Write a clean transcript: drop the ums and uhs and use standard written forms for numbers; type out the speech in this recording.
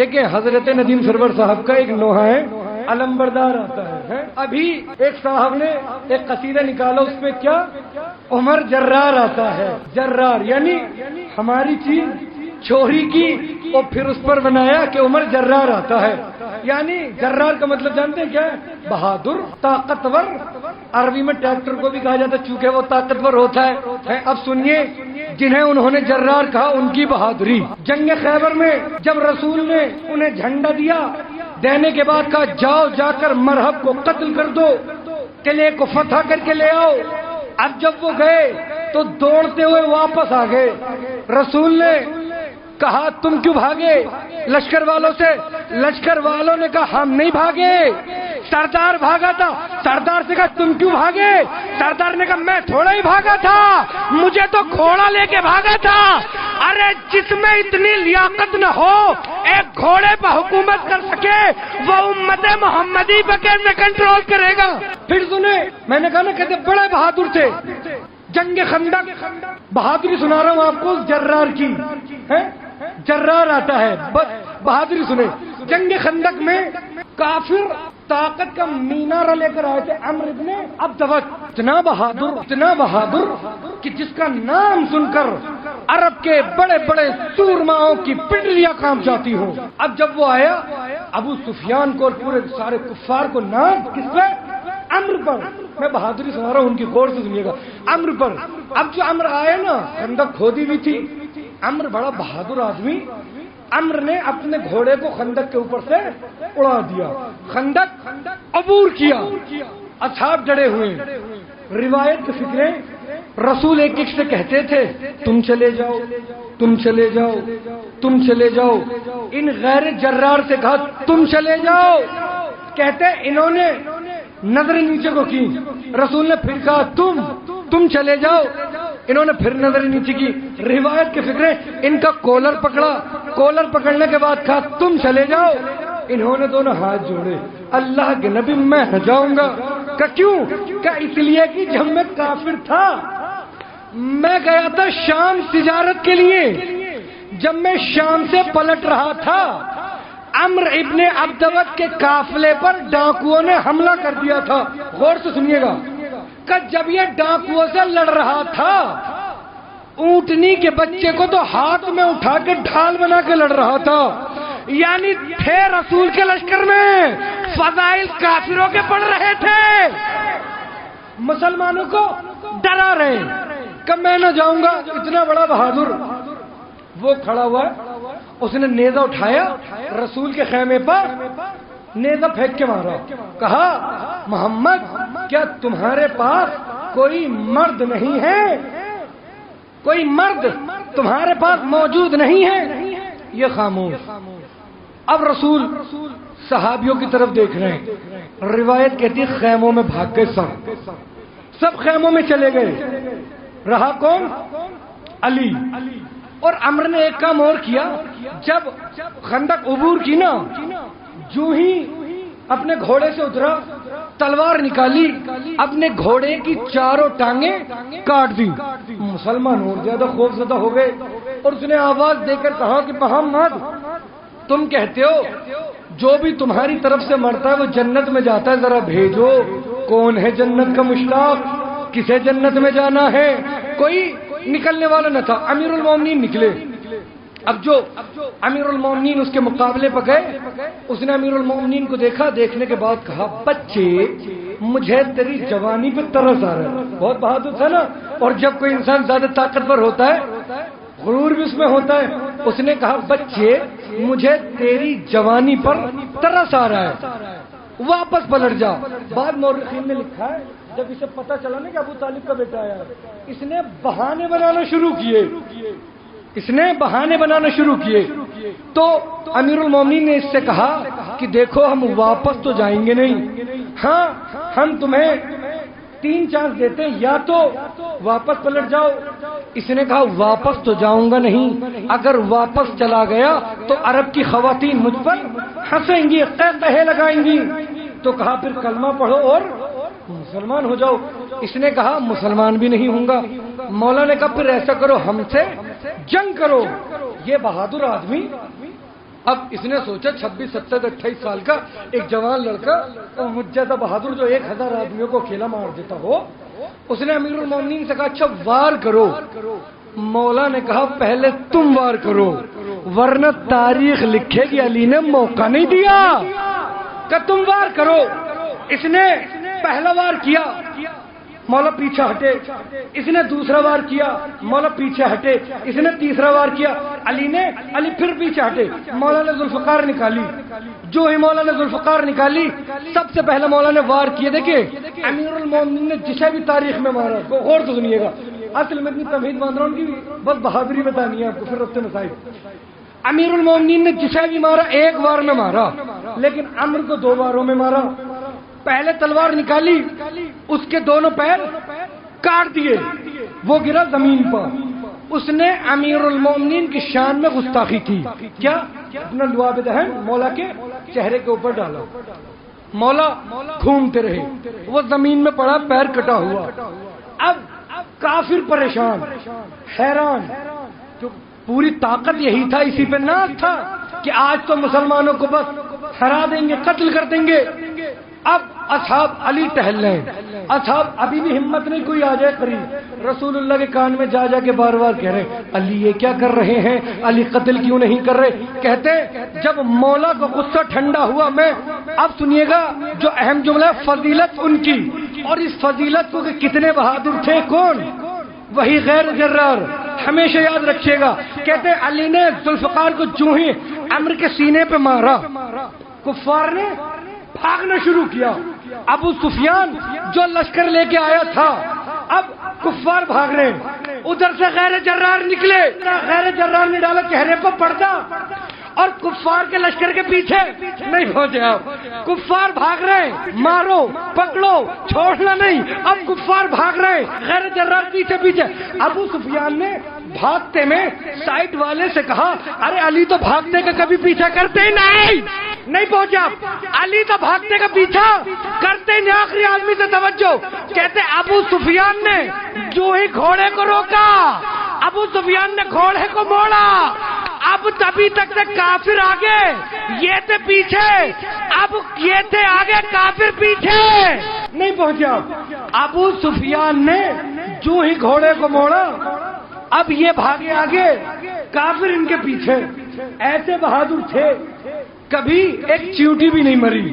دیکھیں حضرت ندیم سرور صاحب کا ایک نوحہ ہے علمبردار آتا ہے. ابھی ایک صاحب نے ایک قصیدہ نکالا, اس پہ کیا عمر جرار آتا ہے. جرار یعنی ہماری چیز چوری کی اور پھر اس پر بنایا کہ عمر جرار آتا ہے. یعنی جرار کا مطلب جانتے ہیں کیا ہے؟ بہادر, طاقتور. عربی میں ٹریکٹر کو بھی کہا جاتا ہے چونکہ وہ طاقتور ہوتا ہے. اب سنیے جنہیں انہوں نے جرار کہا ان کی بہادری. جنگ خیبر میں جب رسول نے انہیں جھنڈا دیا, دینے کے بعد کہا جاؤ جا کر مرہب کو قتل کر دو, قلعے کو فتح کر کے لے آؤ. اب جب وہ گئے تو دوڑتے ہوئے واپس آ گئے. رسول نے کہا تم کیوں بھاگے لشکر والوں سے؟ لشکر والوں نے کہا ہم نہیں بھاگے, سردار بھاگا تھا. سردار سے کہا تم کیوں بھاگے؟ سردار نے کہا میں تھوڑا ہی بھاگا تھا, مجھے تو گھوڑا لے کے بھاگا تھا. ارے جس میں اتنی لیاقت نہ ہو ایک گھوڑے پر حکومت کر سکے وہ امت محمدی پر کیسے کنٹرول کرے گا؟ پھر سنے میں نے کہا نا کہتے بڑے بہادر تھے. جنگ خندق بہادری سنا رہا ہوں آپ کو جرار کی ہے. جرار آتا ہے, بہادری سنے. جنگ خندق میں کافر طاقت کا مینارہ لے کر آئے تھے. عمرو ابن عبدوت اتنا بہادر کہ جس کا نام سن کر عرب کے بڑے بڑے سورماؤں کی پنڈلیاں کانپ جاتی ہوں. اب جب وہ آیا ابو سفیان کو اور پورے سارے کفار کو نام کس پہ؟ عمرو پر. میں بہادری سنا رہا ہوں ان کی غور سے سنیے گا. عمرو پر. اب جو عمرو آیا نا خندق کھودی بھی تھی. عمرو بڑا بہادر آدمی. عمرو نے اپنے گھوڑے کو خندق کے اوپر سے اڑا دیا. خندق عبور کیا. اصحاب ڈرے ہوئے. روایت کی فکریں رسول ایک سے کہتے تھے تم چلے جاؤ تم چلے جاؤ تم چلے جاؤ. ان غیر جرار سے کہا تم چلے جاؤ. کہتے انہوں نے نظر نیچے کو کی. رسول نے پھر کہا تم چلے جاؤ. انہوں نے پھر نظر نیچے کی. روایت کی فکریں ان کا کولر پکڑا. کولر پکڑنے کے بعد کہا تم چلے جاؤ. انہوں نے دونوں ہاتھ جوڑے. اللہ کے نبی میں نہ جاؤں گا. کہ کیوں؟ کہ اس لیے کہ جب میں کافر تھا میں گیا تھا شام تجارت کے لیے. جب میں شام سے پلٹ رہا تھا عمرو ابن عبدوت کے قافلے پر ڈاکوؤں نے حملہ کر دیا تھا. غور سے سنیے گا کہ جب یہ ڈاکوؤں سے لڑ رہا تھا اونٹنی کے بچے کو تو ہاتھ میں اٹھا کے ڈھال بنا کے لڑ رہا تھا. یعنی تھے رسول کے لشکر میں فضائل کافروں کے پڑھ رہے تھے. مسلمانوں کو ڈرا رہے کہ میں نہ جاؤں گا. اتنا بڑا بہادر وہ کھڑا ہوا ہے. اس نے نیزہ اٹھایا رسول کے خیمے پر نیزہ پھینک کے مارا. کہا محمد کیا تمہارے پاس کوئی مرد نہیں ہے؟ کوئی مرد تمہارے پاس موجود نہیں ہے؟ یہ خاموش. اب رسول صحابیوں کی طرف دیکھ رہے ہیں. روایت کہتی خیموں میں بھاگ گئے. سب خیموں میں چلے گئے. رہا کون؟ علی. اور عمرو نے ایک کام اور کیا. جب خندق عبور کی نا جو ہی اپنے گھوڑے سے اترا تلوار نکالی اپنے گھوڑے کی چاروں ٹانگیں کاٹ دی. مسلمان اور زیادہ خوف زدہ ہو گئے اور اس نے آواز دے کر کہا کہ محمد تم کہتے ہو جو بھی تمہاری طرف سے مرتا ہے وہ جنت میں جاتا ہے, ذرا بھیجو کون ہے جنت کا مشتاق, کسے جنت میں جانا ہے. کوئی نکلنے والا نہ تھا. امیر المومنین نکلے. اب جو امیر المومنین اس کے مقابلے پر گئے اس نے امیر المومنین کو دیکھا. دیکھنے کے بعد کہا بچے مجھے تیری جوانی پہ ترس آ رہا ہے. بہت بہادر تھا نا. اور جب کوئی انسان زیادہ طاقتور ہوتا ہے غرور بھی اس میں ہوتا ہے. اس نے کہا بچے مجھے تیری جوانی پر ترس آ رہا ہے, واپس پلٹ جا. بعد مورخین نے لکھا ہے جب اسے پتا چلا نا کہ ابو طالب کا بیٹا آیا اس نے بہانے بنانا شروع کیے. تو امیر المومنین نے اس سے کہا کہ دیکھو ہم واپس تو جائیں گے نہیں, ہاں ہم تمہیں 3 چانس دیتے ہیں, یا تو واپس پلٹ جاؤ. اس نے کہا واپس تو جاؤں گا نہیں. اگر واپس چلا گیا تو عرب کی خواتین مجھ پر ہنسیں گی, قہقہے لگائیں گی. تو کہا پھر کلمہ پڑھو اور مسلمان ہو جاؤ. اس نے کہا مسلمان بھی نہیں ہوں گا. مولا نے کہا پھر ایسا کرو ہم سے جنگ کرو. یہ بہادر آدمی اب اس نے سوچا 26, 27, 28 سال کا ایک جوان لڑکا اور مجھ جیسا بہادر جو 1000 آدمیوں کو کھیلا مار دیتا ہو، اس نے امیر المومنین سے کہا اچھا وار کرو۔ مولا نے کہا پہلے تم وار کرو ورنہ تاریخ لکھے گی علی نے موقع نہیں دیا کہ تم وار کرو۔ اس نے پہلا وار کیا، مولا پیچھے ہٹے، اس نے دوسرا وار کیا، مولا پیچھے ہٹے، اس نے تیسرا وار کیا، علی پھر پیچھے ہٹے، مولا نے ذوالفقار نکالی۔ جو ہی مولا نے ذوالفقار نکالی سب سے پہلے مولا نے وار کیے۔ دیکھیں امیر المومنین نے جسے بھی تاریخ میں مارا، غور سے سنیے گا، اصل میں اتنی تمہید باندھ رہا ہوں ان کی بس بہادری بتانی ہے آپ کو، پھر رفتے مسائل۔ امیر المومنین نے جسے بھی مارا ایک وار میں مارا، لیکن عمرو کو 2 واروں میں مارا۔ پہلے تلوار نکالی، اس کے دونوں پیر کاٹ دیے، وہ گرا زمین پر۔ اس نے امیر المومنین کی شان میں گستاخی کی۔ کیا؟ اپنا لعاب دہن مولا کے چہرے کے اوپر ڈالا۔ مولا گھومتے رہے، وہ زمین میں پڑا، پیر کٹا ہوا۔ اب کافر پریشان، حیران، جو پوری طاقت یہی تھا، اسی پہ ناز تھا کہ آج تو مسلمانوں کو بس ہرا دیں گے، قتل کر دیں گے۔ اب اصحاب علی ٹہل رہے ہیں، اصحاب ابھی بھی ہمت نہیں کوئی آ جائے قریب، رسول اللہ کے کان میں جا جا کے بار بار کہہ رہے ہیں علی یہ کیا کر رہے ہیں، علی قتل کیوں نہیں کر رہے۔ کہتے جب مولا کو غصہ ٹھنڈا ہوا، میں اب سنیے گا جو اہم جملہ ہے، فضیلت ان کی، اور اس فضیلت کو کہ کتنے بہادر تھے، کون؟ وہی غیر جرار، ہمیشہ یاد رکھیے گا۔ کہتے علی نے ذوالفقار کو جو ہی عمرو کے سینے پہ مارا، کفار نے بھاگنا شروع کیا۔ ابو سفیان جو لشکر لے کے آیا تھا، اب کفار بھاگ رہے ہیں، ادھر سے غیر جرار نکلے، غیر جرار نے ڈالا چہرے پر پردہ، اور کفار کے لشکر کے پیچھے نہیں پہنچے۔ آپ کفار بھاگ رہے ہیں، مارو پکڑو چھوڑنا نہیں، اب کفار بھاگ رہے ہیں، غیر جرار پیچھے پیچھے۔ ابو سفیان نے بھاگتے میں سائٹ والے سے کہا ارے علی تو بھاگتے کا کبھی پیچھا کرتے ہی نہیں پہنچا، علی تو بھاگتے کا پیچھا کرتے ہی نہیں۔ آخری آدمی سے توجہ، کہتے ابو سفیان نے جو ہی گھوڑے کو روکا، ابو سفیان نے گھوڑے کو موڑا، اب تبھی تک سے کافر آگے یہ تھے پیچھے، اب یہ تھے آگے کافر پیچھے نہیں پہنچا۔ ابو سفیان نے جو ہی گھوڑے کو موڑا، اب یہ بھاگے آگے، کافر ان کے پیچھے۔ ایسے بہادر تھے، کبھی ایک چیونٹی بھی نہیں مری۔